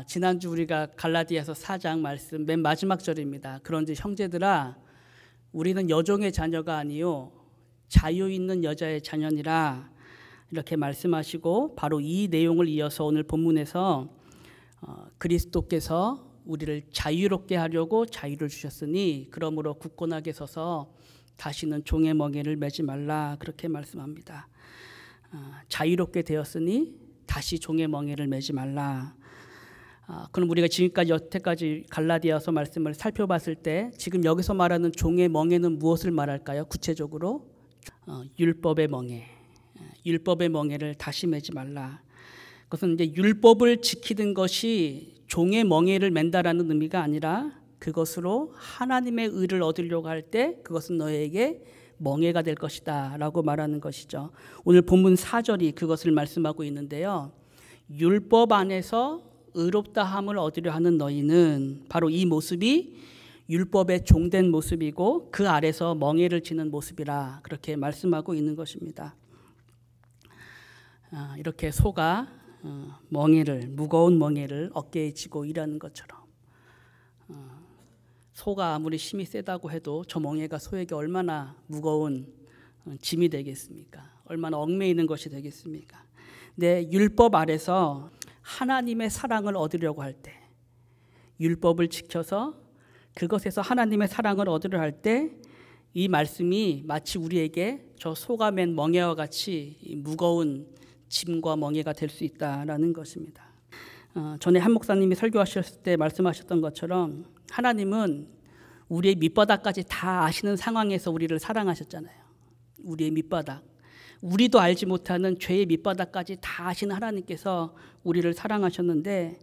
지난주 우리가 갈라디아서 4장 말씀 맨 마지막 절입니다. 그런데 형제들아, 우리는 여종의 자녀가 아니요 자유 있는 여자의 자녀니라, 이렇게 말씀하시고 바로 이 내용을 이어서 오늘 본문에서 그리스도께서 우리를 자유롭게 하려고 자유를 주셨으니 그러므로 굳건하게 서서 다시는 종의 멍에를 매지 말라, 그렇게 말씀합니다. 자유롭게 되었으니 다시 종의 멍에를 매지 말라. 그럼 우리가 지금까지 여태까지 갈라디아서 말씀을 살펴봤을 때 지금 여기서 말하는 종의 멍에는 무엇을 말할까요? 구체적으로 율법의 멍에, 율법의 멍에를 다시 매지 말라. 그것은 이제 율법을 지키는 것이 종의 멍에를 맨다라는 의미가 아니라 그것으로 하나님의 의를 얻으려고 할 때 그것은 너에게 멍에가 될 것이다 라고 말하는 것이죠. 오늘 본문 4절이 그것을 말씀하고 있는데요. 율법 안에서 의롭다함을 얻으려 하는 너희는, 바로 이 모습이 율법의 종된 모습이고 그 아래서 멍에를 지는 모습이라, 그렇게 말씀하고 있는 것입니다. 이렇게 소가 멍에를, 무거운 멍에를 어깨에 지고 일하는 것처럼 소가 아무리 힘이 세다고 해도 저 멍에가 소에게 얼마나 무거운 짐이 되겠습니까? 얼마나 얽매이는 것이 되겠습니까? 내 율법 아래서 하나님의 사랑을 얻으려고 할 때, 율법을 지켜서 그것에서 하나님의 사랑을 얻으려 할 때 이 말씀이 마치 우리에게 저 소가 맨 멍에와 같이 무거운 짐과 멍에가 될 수 있다라는 것입니다. 전에 한 목사님이 설교하셨을 때 말씀하셨던 것처럼 하나님은 우리의 밑바닥까지 다 아시는 상황에서 우리를 사랑하셨잖아요. 우리의 밑바닥, 우리도 알지 못하는 죄의 밑바닥까지 다 아시는 하나님께서 우리를 사랑하셨는데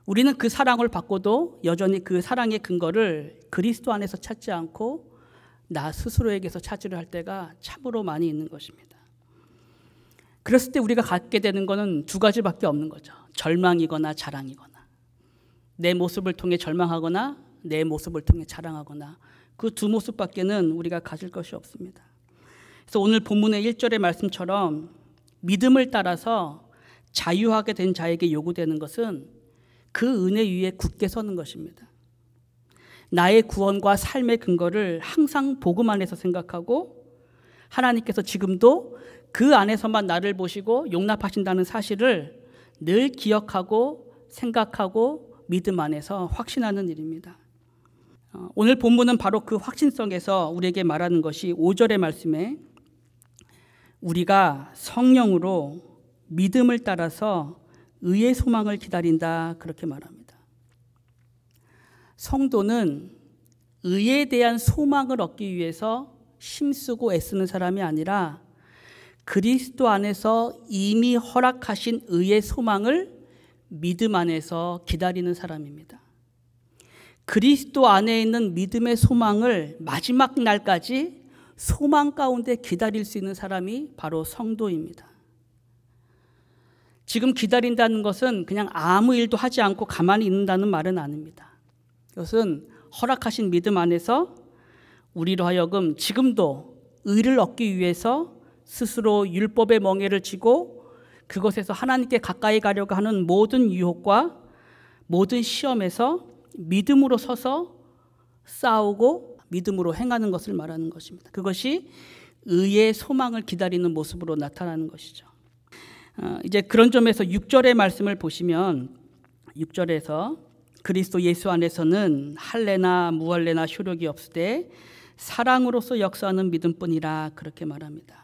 우리는 그 사랑을 받고도 여전히 그 사랑의 근거를 그리스도 안에서 찾지 않고 나 스스로에게서 찾으려 할 때가 참으로 많이 있는 것입니다. 그랬을 때 우리가 갖게 되는 것은 두 가지밖에 없는 거죠. 절망이거나 자랑이거나, 내 모습을 통해 절망하거나 내 모습을 통해 자랑하거나, 그 두 모습밖에는 우리가 가질 것이 없습니다. 그래서 오늘 본문의 1절의 말씀처럼 믿음을 따라서 자유하게 된 자에게 요구되는 것은 그 은혜 위에 굳게 서는 것입니다. 나의 구원과 삶의 근거를 항상 복음 안에서 생각하고 하나님께서 지금도 그 안에서만 나를 보시고 용납하신다는 사실을 늘 기억하고 생각하고 믿음 안에서 확신하는 일입니다. 오늘 본문은 바로 그 확신성에서 우리에게 말하는 것이 5절의 말씀에 우리가 성령으로 믿음을 따라서 의의 소망을 기다린다, 그렇게 말합니다. 성도는 의에 대한 소망을 얻기 위해서 힘쓰고 애쓰는 사람이 아니라 그리스도 안에서 이미 허락하신 의의 소망을 믿음 안에서 기다리는 사람입니다. 그리스도 안에 있는 믿음의 소망을 마지막 날까지 소망 가운데 기다릴 수 있는 사람이 바로 성도입니다. 지금 기다린다는 것은 그냥 아무 일도 하지 않고 가만히 있는다는 말은 아닙니다. 이것은 허락하신 믿음 안에서 우리로 하여금 지금도 의를 얻기 위해서 스스로 율법의 멍에를 지고 그것에서 하나님께 가까이 가려고 하는 모든 유혹과 모든 시험에서 믿음으로 서서 싸우고 믿음으로 행하는 것을 말하는 것입니다. 그것이 의의 소망을 기다리는 모습으로 나타나는 것이죠. 이제 그런 점에서 6절의 말씀을 보시면 6절에서 그리스도 예수 안에서는 할례나 무할례나 효력이 없으되 사랑으로서 역사하는 믿음뿐이라, 그렇게 말합니다.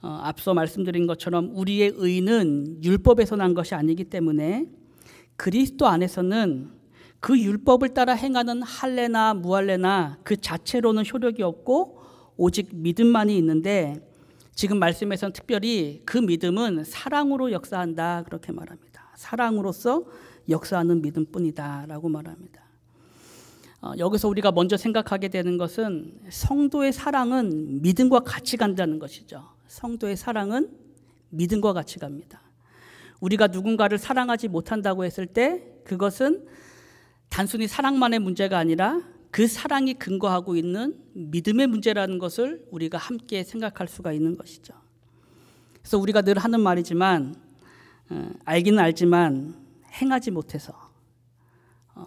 앞서 말씀드린 것처럼 우리의 의는 율법에서 난 것이 아니기 때문에 그리스도 안에서는 그 율법을 따라 행하는 할례나 무할례나 그 자체로는 효력이 없고 오직 믿음만이 있는데 지금 말씀에서는 특별히 그 믿음은 사랑으로 역사한다, 그렇게 말합니다. 사랑으로서 역사하는 믿음뿐이다 라고 말합니다. 여기서 우리가 먼저 생각하게 되는 것은 성도의 사랑은 믿음과 같이 간다는 것이죠. 성도의 사랑은 믿음과 같이 갑니다. 우리가 누군가를 사랑하지 못한다고 했을 때 그것은 단순히 사랑만의 문제가 아니라 그 사랑이 근거하고 있는 믿음의 문제라는 것을 우리가 함께 생각할 수가 있는 것이죠. 그래서 우리가 늘 하는 말이지만 알기는 알지만 행하지 못해서,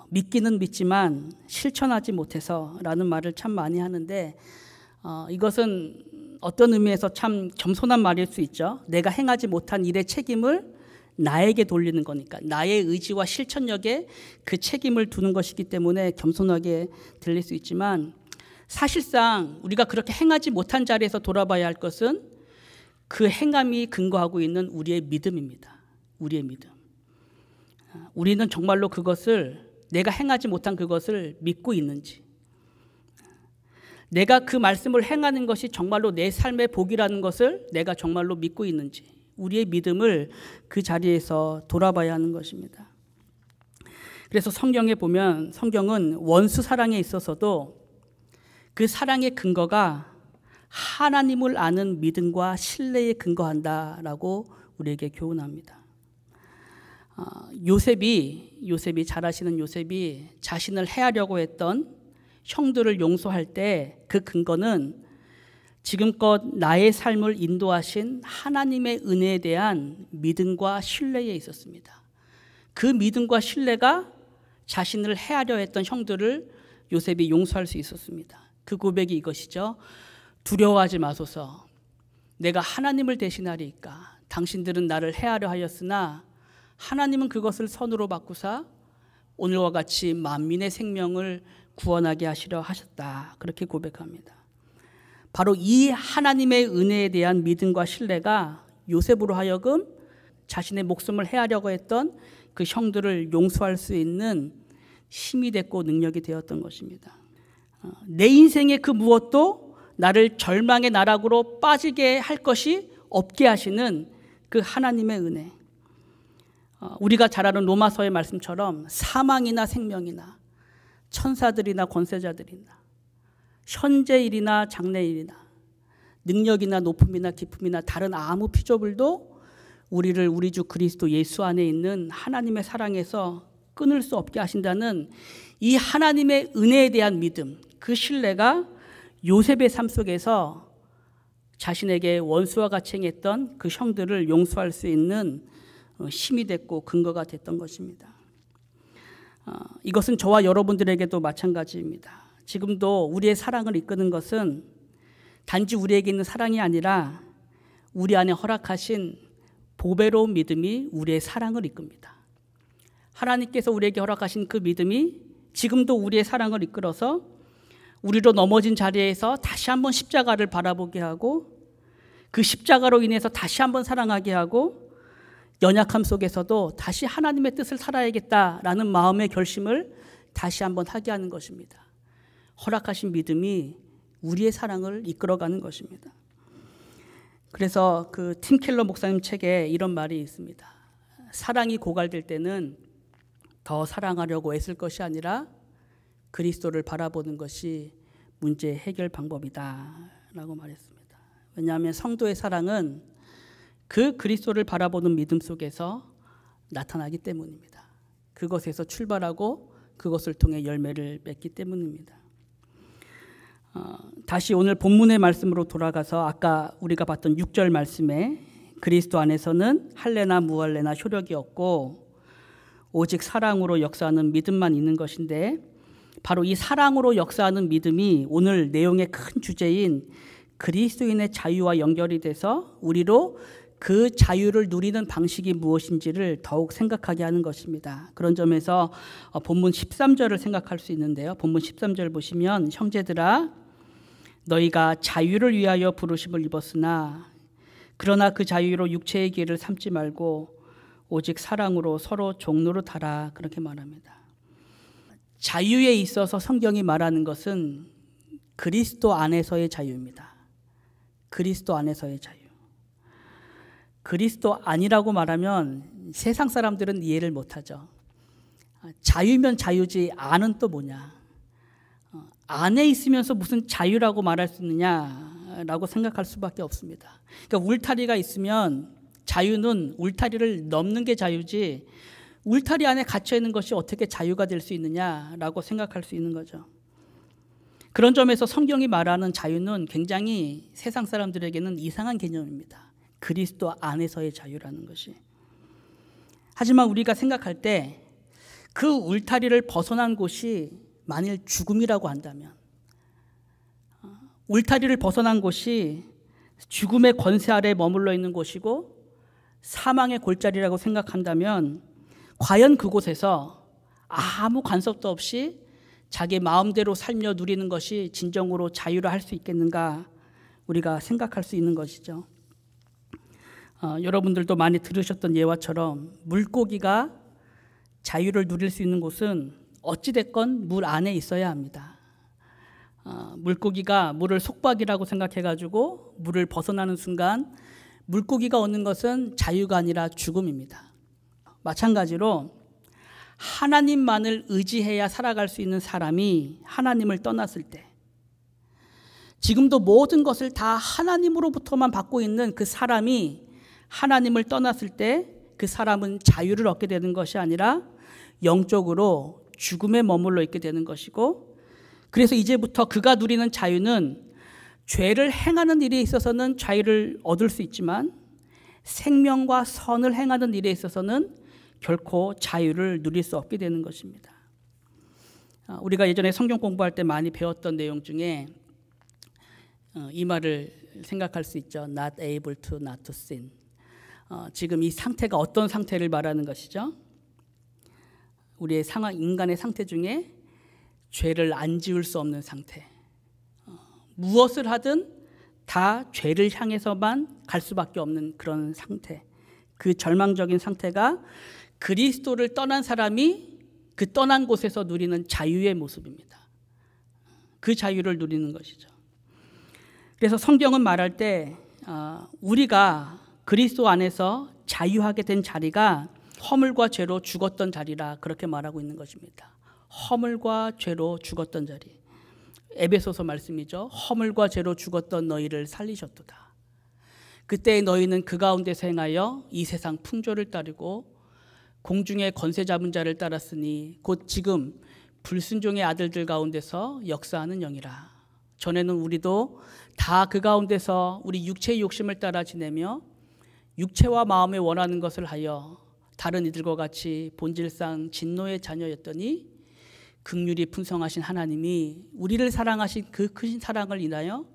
믿기는 믿지만 실천하지 못해서라는 말을 참 많이 하는데, 이것은 어떤 의미에서 참 겸손한 말일 수 있죠. 내가 행하지 못한 일의 책임을 나에게 돌리는 거니까, 나의 의지와 실천력에 그 책임을 두는 것이기 때문에 겸손하게 들릴 수 있지만, 사실상 우리가 그렇게 행하지 못한 자리에서 돌아봐야 할 것은 그 행함이 근거하고 있는 우리의 믿음입니다. 우리의 믿음. 우리는 정말로 그것을, 내가 행하지 못한 그것을 믿고 있는지, 내가 그 말씀을 행하는 것이 정말로 내 삶의 복이라는 것을 내가 정말로 믿고 있는지, 우리의 믿음을 그 자리에서 돌아봐야 하는 것입니다. 그래서 성경에 보면, 성경은 원수 사랑에 있어서도 그 사랑의 근거가 하나님을 아는 믿음과 신뢰에 근거한다라고 우리에게 교훈합니다. 요셉이 잘 아시는 요셉이 자신을 해하려고 했던 형들을 용서할 때 그 근거는 지금껏 나의 삶을 인도하신 하나님의 은혜에 대한 믿음과 신뢰에 있었습니다. 그 믿음과 신뢰가 자신을 해하려 했던 형들을 요셉이 용서할 수 있었습니다. 그 고백이 이것이죠. 두려워하지 마소서. 내가 하나님을 대신하리이까. 당신들은 나를 해하려 하였으나 하나님은 그것을 선으로 바꾸사 오늘과 같이 만민의 생명을 구원하게 하시려 하셨다. 그렇게 고백합니다. 바로 이 하나님의 은혜에 대한 믿음과 신뢰가 요셉으로 하여금 자신의 목숨을 해하려고 했던 그 형들을 용서할 수 있는 힘이 됐고 능력이 되었던 것입니다. 내 인생의 그 무엇도 나를 절망의 나락으로 빠지게 할 것이 없게 하시는 그 하나님의 은혜. 우리가 잘 아는 로마서의 말씀처럼 사망이나 생명이나 천사들이나 권세자들이나 현재일이나 장래일이나 능력이나 높음이나 기쁨이나 다른 아무 피조물도 우리를 우리 주 그리스도 예수 안에 있는 하나님의 사랑에서 끊을 수 없게 하신다는 이 하나님의 은혜에 대한 믿음, 그 신뢰가 요셉의 삶 속에서 자신에게 원수와 같이 행했던 그 형들을 용서할 수 있는 힘이 됐고 근거가 됐던 것입니다. 이것은 저와 여러분들에게도 마찬가지입니다. 지금도 우리의 사랑을 이끄는 것은 단지 우리에게 있는 사랑이 아니라 우리 안에 허락하신 보배로운 믿음이 우리의 사랑을 이끕니다. 하나님께서 우리에게 허락하신 그 믿음이 지금도 우리의 사랑을 이끌어서 우리로 넘어진 자리에서 다시 한번 십자가를 바라보게 하고 그 십자가로 인해서 다시 한번 사랑하게 하고 연약함 속에서도 다시 하나님의 뜻을 살아야겠다라는 마음의 결심을 다시 한번 하게 하는 것입니다. 허락하신 믿음이 우리의 사랑을 이끌어가는 것입니다. 그래서 그 팀 켈러 목사님 책에 이런 말이 있습니다. 사랑이 고갈될 때는 더 사랑하려고 애쓸 것이 아니라 그리스도를 바라보는 것이 문제 해결 방법이다 라고 말했습니다. 왜냐하면 성도의 사랑은 그 그리스도를 바라보는 믿음 속에서 나타나기 때문입니다. 그것에서 출발하고 그것을 통해 열매를 맺기 때문입니다. 다시 오늘 본문의 말씀으로 돌아가서 아까 우리가 봤던 6절 말씀에 그리스도 안에서는 할례나 무할례나 효력이 없고 오직 사랑으로 역사하는 믿음만 있는 것인데, 바로 이 사랑으로 역사하는 믿음이 오늘 내용의 큰 주제인 그리스도인의 자유와 연결이 돼서 우리로 그 자유를 누리는 방식이 무엇인지를 더욱 생각하게 하는 것입니다. 그런 점에서 본문 13절을 생각할 수 있는데요. 본문 13절 보시면 형제들아 너희가 자유를 위하여 부르심을 입었으나 그러나 그 자유로 육체의 길을 삼지 말고 오직 사랑으로 서로 종노릇하라 그렇게 말합니다. 자유에 있어서 성경이 말하는 것은 그리스도 안에서의 자유입니다. 그리스도 안에서의 자유. 그리스도 아니라고 말하면 세상 사람들은 이해를 못하죠. 자유면 자유지 안은 또 뭐냐. 안에 있으면서 무슨 자유라고 말할 수 있느냐라고 생각할 수밖에 없습니다. 그러니까 울타리가 있으면 자유는 울타리를 넘는 게 자유지 울타리 안에 갇혀 있는 것이 어떻게 자유가 될 수 있느냐라고 생각할 수 있는 거죠. 그런 점에서 성경이 말하는 자유는 굉장히 세상 사람들에게는 이상한 개념입니다. 그리스도 안에서의 자유라는 것이. 하지만 우리가 생각할 때 그 울타리를 벗어난 곳이 만일 죽음이라고 한다면, 울타리를 벗어난 곳이 죽음의 권세 아래 머물러 있는 곳이고 사망의 골짜기라고 생각한다면, 과연 그곳에서 아무 간섭도 없이 자기 마음대로 살며 누리는 것이 진정으로 자유를 할 수 있겠는가, 우리가 생각할 수 있는 것이죠. 여러분들도 많이 들으셨던 예화처럼 물고기가 자유를 누릴 수 있는 곳은 어찌됐건 물 안에 있어야 합니다. 물고기가 물을 속박이라고 생각해가지고 물을 벗어나는 순간 물고기가 얻는 것은 자유가 아니라 죽음입니다. 마찬가지로 하나님만을 의지해야 살아갈 수 있는 사람이 하나님을 떠났을 때, 지금도 모든 것을 다 하나님으로부터만 받고 있는 그 사람이 하나님을 떠났을 때 그 사람은 자유를 얻게 되는 것이 아니라 영적으로 죽음에 머물러 있게 되는 것이고, 그래서 이제부터 그가 누리는 자유는 죄를 행하는 일에 있어서는 자유를 얻을 수 있지만 생명과 선을 행하는 일에 있어서는 결코 자유를 누릴 수 없게 되는 것입니다. 우리가 예전에 성경 공부할 때 많이 배웠던 내용 중에 이 말을 생각할 수 있죠. Not able to not to sin. 지금 이 상태가 어떤 상태를 말하는 것이죠? 우리의 상황, 인간의 상태 중에 죄를 안 지을 수 없는 상태. 무엇을 하든 다 죄를 향해서만 갈 수밖에 없는 그런 상태. 그 절망적인 상태가 그리스도를 떠난 사람이 그 떠난 곳에서 누리는 자유의 모습입니다. 그 자유를 누리는 것이죠. 그래서 성경은 말할 때 우리가 그리스도 안에서 자유하게 된 자리가 허물과 죄로 죽었던 자리라 그렇게 말하고 있는 것입니다. 허물과 죄로 죽었던 자리. 에베소서 말씀이죠. 허물과 죄로 죽었던 너희를 살리셨도다. 그때 너희는 그 가운데서 행하여 이 세상 풍조를 따르고 공중의 권세 잡은 자를 따랐으니 곧 지금 불순종의 아들들 가운데서 역사하는 영이라. 전에는 우리도 다 그 가운데서 우리 육체의 욕심을 따라 지내며 육체와 마음에 원하는 것을 하여 다른 이들과 같이 본질상 진노의 자녀였더니 긍휼이 풍성하신 하나님이 우리를 사랑하신 그 크신 사랑을 인하여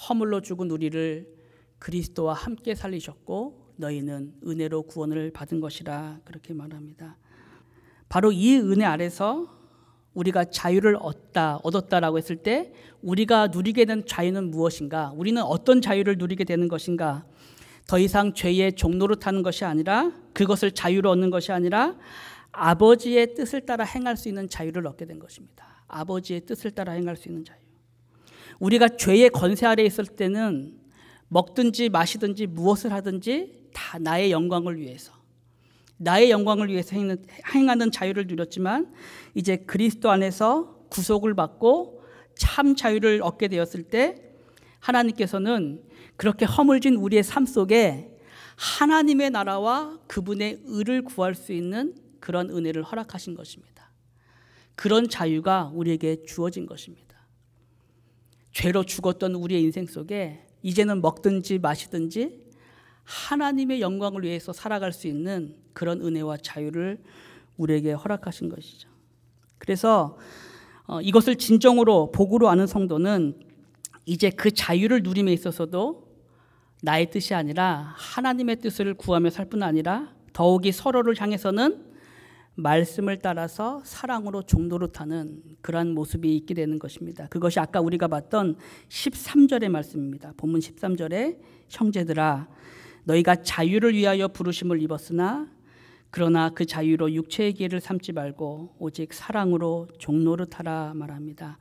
허물로 죽은 우리를 그리스도와 함께 살리셨고 너희는 은혜로 구원을 받은 것이라 그렇게 말합니다. 바로 이 은혜 아래서 우리가 자유를 얻었다라고 했을 때 우리가 누리게 된 자유는 무엇인가? 우리는 어떤 자유를 누리게 되는 것인가? 더 이상 죄의 종노릇 하는 것이 아니라, 그것을 자유로 얻는 것이 아니라 아버지의 뜻을 따라 행할 수 있는 자유를 얻게 된 것입니다. 아버지의 뜻을 따라 행할 수 있는 자유. 우리가 죄의 권세 아래 있을 때는 먹든지 마시든지 무엇을 하든지 다 나의 영광을 위해서, 나의 영광을 위해서 행하는 자유를 누렸지만 이제 그리스도 안에서 구속을 받고 참 자유를 얻게 되었을 때 하나님께서는 그렇게 허물진 우리의 삶 속에 하나님의 나라와 그분의 의를 구할 수 있는 그런 은혜를 허락하신 것입니다. 그런 자유가 우리에게 주어진 것입니다. 죄로 죽었던 우리의 인생 속에 이제는 먹든지 마시든지 하나님의 영광을 위해서 살아갈 수 있는 그런 은혜와 자유를 우리에게 허락하신 것이죠. 그래서 이것을 진정으로 복으로 아는 성도는 이제 그 자유를 누림에 있어서도 나의 뜻이 아니라 하나님의 뜻을 구하며 살 뿐 아니라 더욱이 서로를 향해서는 말씀을 따라서 사랑으로 종노릇하는 그러한 모습이 있게 되는 것입니다. 그것이 아까 우리가 봤던 13절의 말씀입니다. 본문 13절에 형제들아 너희가 자유를 위하여 부르심을 입었으나 그러나 그 자유로 육체의 기회를 삼지 말고 오직 사랑으로 종노릇하라 말합니다.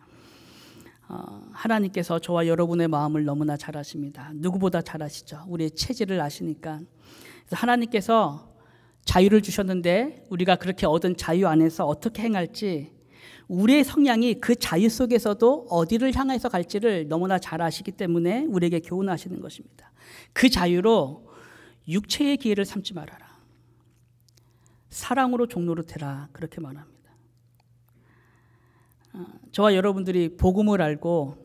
하나님께서 저와 여러분의 마음을 너무나 잘 아십니다. 누구보다 잘 아시죠. 우리의 체질을 아시니까. 그래서 하나님께서 자유를 주셨는데 우리가 그렇게 얻은 자유 안에서 어떻게 행할지, 우리의 성향이 그 자유 속에서도 어디를 향해서 갈지를 너무나 잘 아시기 때문에 우리에게 교훈하시는 것입니다. 그 자유로 육체의 기회를 삼지 말아라. 사랑으로 종노릇해라. 그렇게 말합니다. 저와 여러분들이 복음을 알고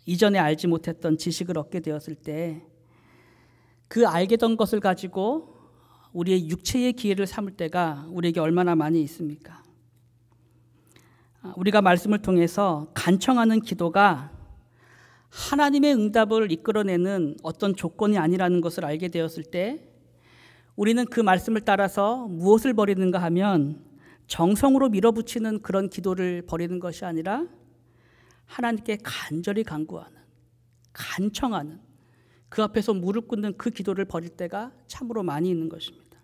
이전에 알지 못했던 지식을 얻게 되었을 때 그 알게 된 것을 가지고 우리의 육체의 기회를 삼을 때가 우리에게 얼마나 많이 있습니까? 우리가 말씀을 통해서 간청하는 기도가 하나님의 응답을 이끌어내는 어떤 조건이 아니라는 것을 알게 되었을 때 우리는 그 말씀을 따라서 무엇을 버리는가 하면 정성으로 밀어붙이는 그런 기도를 버리는 것이 아니라 하나님께 간절히 간구하는, 간청하는, 그 앞에서 무릎 꿇는 그 기도를 버릴 때가 참으로 많이 있는 것입니다.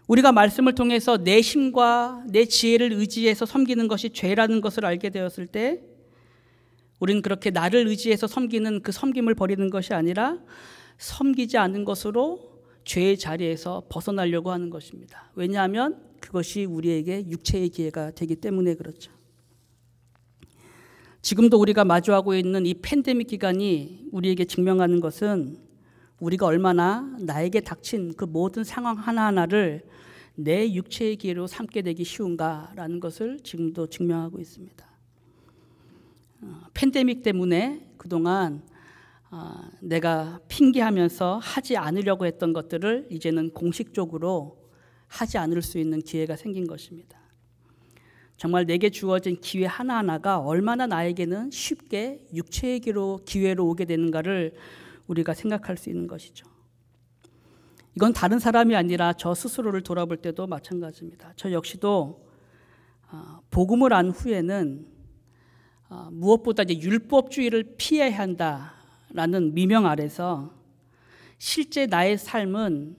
우리가 말씀을 통해서 내 힘과 내 지혜를 의지해서 섬기는 것이 죄라는 것을 알게 되었을 때 우리는 그렇게 나를 의지해서 섬기는 그 섬김을 버리는 것이 아니라 섬기지 않는 것으로 죄의 자리에서 벗어나려고 하는 것입니다. 왜냐하면 그것이 우리에게 육체의 기회가 되기 때문에 그렇죠. 지금도 우리가 마주하고 있는 이 팬데믹 기간이 우리에게 증명하는 것은 우리가 얼마나 나에게 닥친 그 모든 상황 하나하나를 내 육체의 기회로 삼게 되기 쉬운가라는 것을 지금도 증명하고 있습니다. 팬데믹 때문에 그동안 내가 핑계하면서 하지 않으려고 했던 것들을 이제는 공식적으로 하지 않을 수 있는 기회가 생긴 것입니다. 정말 내게 주어진 기회 하나하나가 얼마나 나에게는 쉽게 육체의 기회로 오게 되는가를 우리가 생각할 수 있는 것이죠. 이건 다른 사람이 아니라 저 스스로를 돌아볼 때도 마찬가지입니다. 저 역시도 복음을 안 후에는 무엇보다 이제 율법주의를 피해야 한다라는 미명 아래서 실제 나의 삶은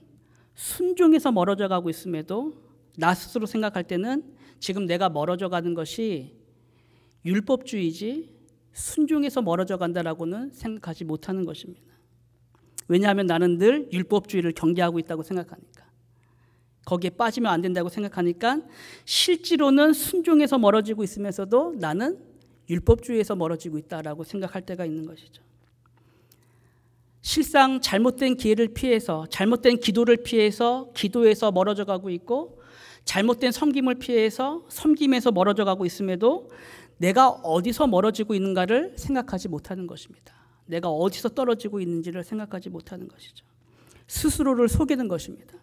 순종에서 멀어져 가고 있음에도 나 스스로 생각할 때는 지금 내가 멀어져 가는 것이 율법주의지 순종에서 멀어져 간다라고는 생각하지 못하는 것입니다. 왜냐하면 나는 늘 율법주의를 경계하고 있다고 생각하니까, 거기에 빠지면 안 된다고 생각하니까 실제로는 순종에서 멀어지고 있으면서도 나는 율법주의에서 멀어지고 있다라고 생각할 때가 있는 것이죠. 실상 잘못된 기회를 피해서, 잘못된 기도를 피해서 기도에서 멀어져 가고 있고, 잘못된 섬김을 피해서 섬김에서 멀어져 가고 있음에도 내가 어디서 멀어지고 있는가를 생각하지 못하는 것입니다. 내가 어디서 떨어지고 있는지를 생각하지 못하는 것이죠. 스스로를 속이는 것입니다.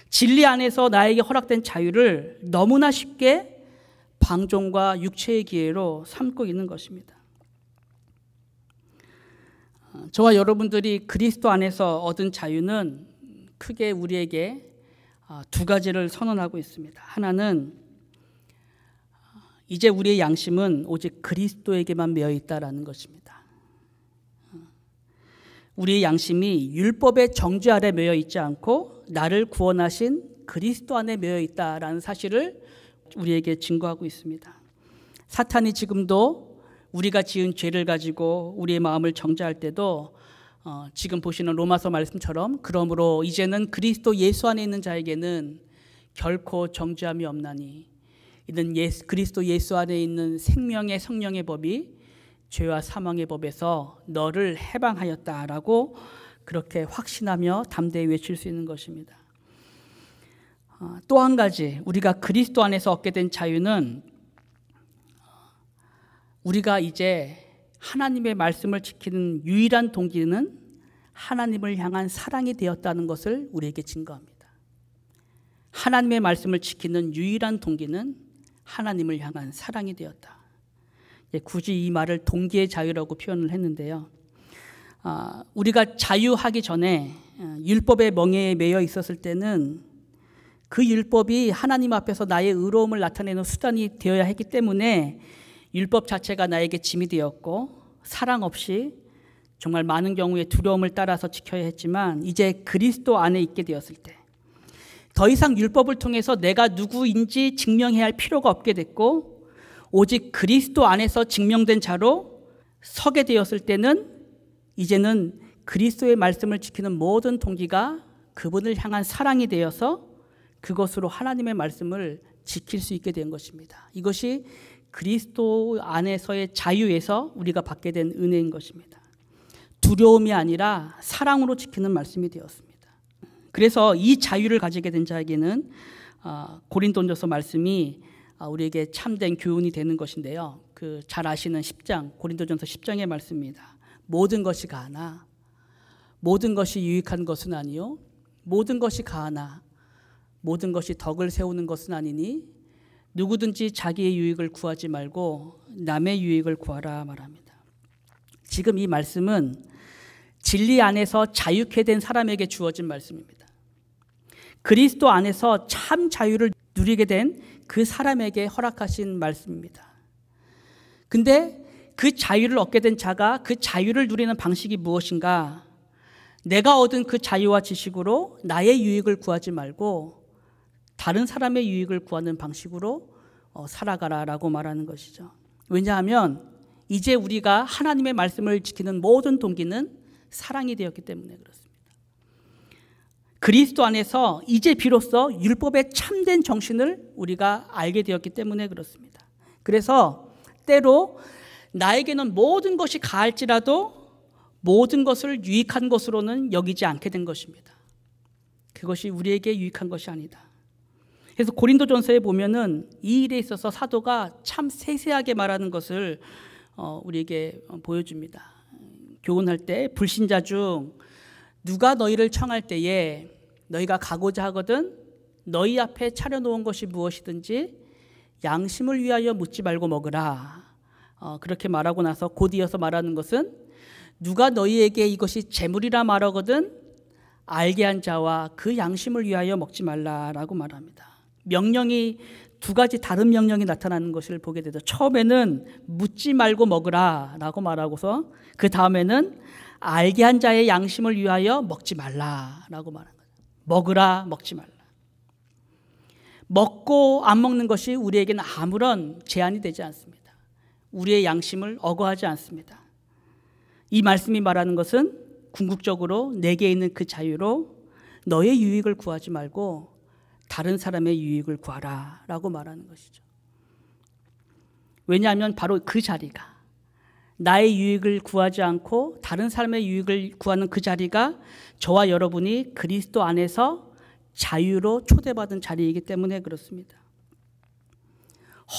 진리 안에서 나에게 허락된 자유를 너무나 쉽게 방종과 육체의 기회로 삼고 있는 것입니다. 저와 여러분들이 그리스도 안에서 얻은 자유는 크게 우리에게 두 가지를 선언하고 있습니다. 하나는 이제 우리의 양심은 오직 그리스도에게만 매여 있다라는 것입니다. 우리의 양심이 율법의 정죄 아래 매여 있지 않고 나를 구원하신 그리스도 안에 매여 있다라는 사실을 우리에게 증거하고 있습니다. 사탄이 지금도 우리가 지은 죄를 가지고 우리의 마음을 정죄할 때도 지금 보시는 로마서 말씀처럼 그러므로 이제는 그리스도 예수 안에 있는 자에게는 결코 정죄함이 없나니 이는 그리스도 예수 안에 있는 생명의 성령의 법이 죄와 사망의 법에서 너를 해방하였다라고 그렇게 확신하며 담대히 외칠 수 있는 것입니다. 또 한 가지 우리가 그리스도 안에서 얻게 된 자유는 우리가 이제 하나님의 말씀을 지키는 유일한 동기는 하나님을 향한 사랑이 되었다는 것을 우리에게 증거합니다. 하나님의 말씀을 지키는 유일한 동기는 하나님을 향한 사랑이 되었다. 굳이 이 말을 동기의 자유라고 표현을 했는데요. 우리가 자유하기 전에 율법의 멍에에 매여 있었을 때는 그 율법이 하나님 앞에서 나의 의로움을 나타내는 수단이 되어야 했기 때문에 율법 자체가 나에게 짐이 되었고 사랑 없이 정말 많은 경우에 두려움을 따라서 지켜야 했지만 이제 그리스도 안에 있게 되었을 때 더 이상 율법을 통해서 내가 누구인지 증명해야 할 필요가 없게 됐고 오직 그리스도 안에서 증명된 자로 서게 되었을 때는 이제는 그리스도의 말씀을 지키는 모든 동기가 그분을 향한 사랑이 되어서 그것으로 하나님의 말씀을 지킬 수 있게 된 것입니다. 이것이 그리스도 안에서의 자유에서 우리가 받게 된 은혜인 것입니다. 두려움이 아니라 사랑으로 지키는 말씀이 되었습니다. 그래서 이 자유를 가지게 된 자에게는 고린도전서 말씀이 우리에게 참된 교훈이 되는 것인데요. 잘 아시는 10장 고린도전서 10장의 말씀입니다. 모든 것이 가나 모든 것이 유익한 것은 아니요 모든 것이 가하나 모든 것이 덕을 세우는 것은 아니니 누구든지 자기의 유익을 구하지 말고 남의 유익을 구하라 말합니다. 지금 이 말씀은 진리 안에서 자유케 된 사람에게 주어진 말씀입니다. 그리스도 안에서 참 자유를 누리게 된 그 사람에게 허락하신 말씀입니다. 근데 그 자유를 얻게 된 자가 그 자유를 누리는 방식이 무엇인가? 내가 얻은 그 자유와 지식으로 나의 유익을 구하지 말고 다른 사람의 유익을 구하는 방식으로 살아가라라고 말하는 것이죠. 왜냐하면 이제 우리가 하나님의 말씀을 지키는 모든 동기는 사랑이 되었기 때문에 그렇습니다. 그리스도 안에서 이제 비로소 율법의 참된 정신을 우리가 알게 되었기 때문에 그렇습니다. 그래서 때로 나에게는 모든 것이 가할지라도 모든 것을 유익한 것으로는 여기지 않게 된 것입니다. 그것이 우리에게 유익한 것이 아니다. 그래서 고린도전서에 보면은 이 일에 있어서 사도가 참 세세하게 말하는 것을 우리에게 보여줍니다. 교훈할 때 불신자 중 누가 너희를 청할 때에 너희가 가고자 하거든 너희 앞에 차려놓은 것이 무엇이든지 양심을 위하여 묻지 말고 먹으라. 그렇게 말하고 나서 곧 이어서 말하는 것은 누가 너희에게 이것이 재물이라 말하거든 알게 한 자와 그 양심을 위하여 먹지 말라라고 말합니다. 명령이 두 가지 다른 명령이 나타나는 것을 보게 되죠. 처음에는 묻지 말고 먹으라라고 말하고서 그 다음에는 알게 한 자의 양심을 위하여 먹지 말라라고 말하는 거예요. 먹으라, 먹지 말라. 먹고 안 먹는 것이 우리에게는 아무런 제한이 되지 않습니다. 우리의 양심을 억어하지 않습니다. 이 말씀이 말하는 것은 궁극적으로 내게 있는 그 자유로 너의 유익을 구하지 말고 다른 사람의 유익을 구하라 라고 말하는 것이죠. 왜냐하면 바로 그 자리가 나의 유익을 구하지 않고 다른 사람의 유익을 구하는 그 자리가 저와 여러분이 그리스도 안에서 자유로 초대받은 자리이기 때문에 그렇습니다.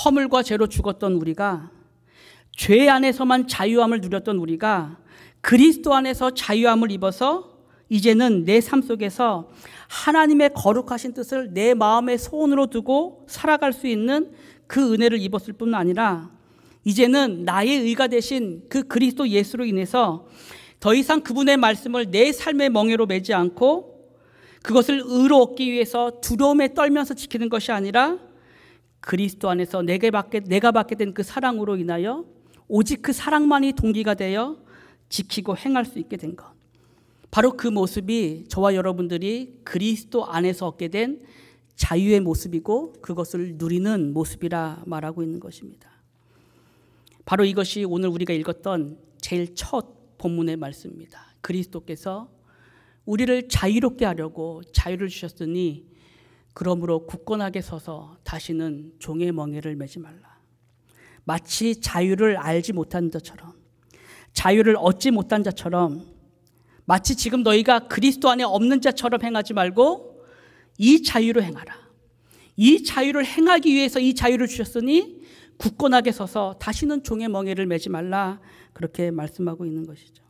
허물과 죄로 죽었던 우리가 죄 안에서만 자유함을 누렸던 우리가 그리스도 안에서 자유함을 입어서 이제는 내 삶 속에서 하나님의 거룩하신 뜻을 내 마음의 소원으로 두고 살아갈 수 있는 그 은혜를 입었을 뿐 아니라 이제는 나의 의가 되신 그 그리스도 예수로 인해서 더 이상 그분의 말씀을 내 삶의 멍에로 매지 않고 그것을 의로 얻기 위해서 두려움에 떨면서 지키는 것이 아니라 그리스도 안에서 내가 받게 된 그 사랑으로 인하여 오직 그 사랑만이 동기가 되어 지키고 행할 수 있게 된 것. 바로 그 모습이 저와 여러분들이 그리스도 안에서 얻게 된 자유의 모습이고 그것을 누리는 모습이라 말하고 있는 것입니다. 바로 이것이 오늘 우리가 읽었던 제일 첫 본문의 말씀입니다. 그리스도께서 우리를 자유롭게 하려고 자유를 주셨으니 그러므로 굳건하게 서서 다시는 종의 멍에를 매지 말라. 마치 자유를 알지 못한 자처럼 자유를 얻지 못한 자처럼 마치 지금 너희가 그리스도 안에 없는 자처럼 행하지 말고 이 자유로 행하라. 이 자유를 행하기 위해서 이 자유를 주셨으니 굳건하게 서서 다시는 종의 멍에를 매지 말라. 그렇게 말씀하고 있는 것이죠.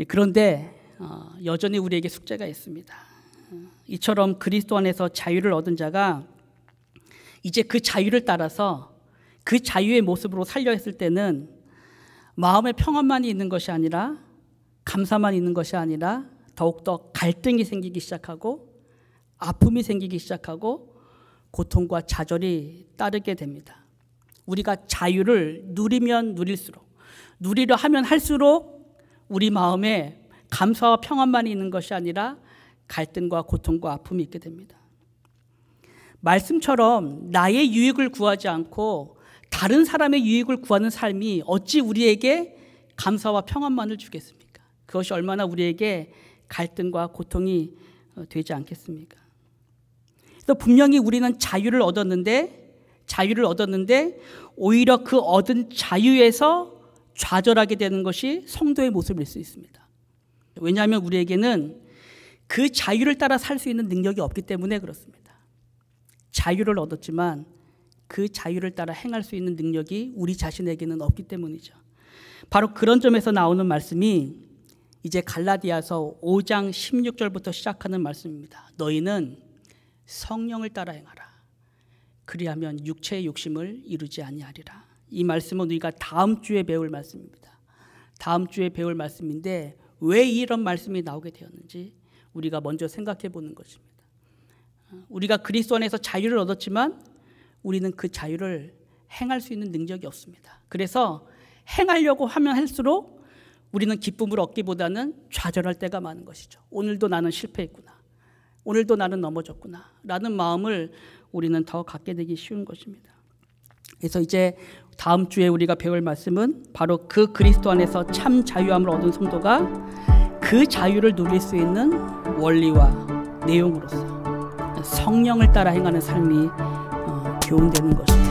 그런데 여전히 우리에게 숙제가 있습니다. 이처럼 그리스도 안에서 자유를 얻은 자가 이제 그 자유를 따라서 그 자유의 모습으로 살려 했을 때는 마음의 평안만이 있는 것이 아니라 감사만 있는 것이 아니라 더욱더 갈등이 생기기 시작하고 아픔이 생기기 시작하고 고통과 좌절이 따르게 됩니다. 우리가 자유를 누리면 누릴수록 누리려 하면 할수록 우리 마음에 감사와 평안만이 있는 것이 아니라 갈등과 고통과 아픔이 있게 됩니다. 말씀처럼 나의 유익을 구하지 않고 다른 사람의 유익을 구하는 삶이 어찌 우리에게 감사와 평안만을 주겠습니까? 그것이 얼마나 우리에게 갈등과 고통이 되지 않겠습니까? 그래서 분명히 우리는 자유를 얻었는데 오히려 그 얻은 자유에서 좌절하게 되는 것이 성도의 모습일 수 있습니다. 왜냐하면 우리에게는 그 자유를 따라 살 수 있는 능력이 없기 때문에 그렇습니다. 자유를 얻었지만 그 자유를 따라 행할 수 있는 능력이 우리 자신에게는 없기 때문이죠. 바로 그런 점에서 나오는 말씀이 이제 갈라디아서 5장 16절부터 시작하는 말씀입니다. 너희는 성령을 따라 행하라. 그리하면 육체의 욕심을 이루지 아니하리라. 이 말씀은 우리가 다음 주에 배울 말씀입니다. 다음 주에 배울 말씀인데 왜 이런 말씀이 나오게 되었는지 우리가 먼저 생각해 보는 것입니다. 우리가 그리스도 안에서 자유를 얻었지만 우리는 그 자유를 행할 수 있는 능력이 없습니다. 그래서 행하려고 하면 할수록 우리는 기쁨을 얻기보다는 좌절할 때가 많은 것이죠. 오늘도 나는 실패했구나. 오늘도 나는 넘어졌구나. 라는 마음을 우리는 더 갖게 되기 쉬운 것입니다. 그래서 이제 다음 주에 우리가 배울 말씀은 바로 그 그리스도 안에서 참 자유함을 얻은 성도가 그 자유를 누릴 수 있는 원리와 내용으로서 성령을 따라 행하는 삶이 교훈되는 것입니다.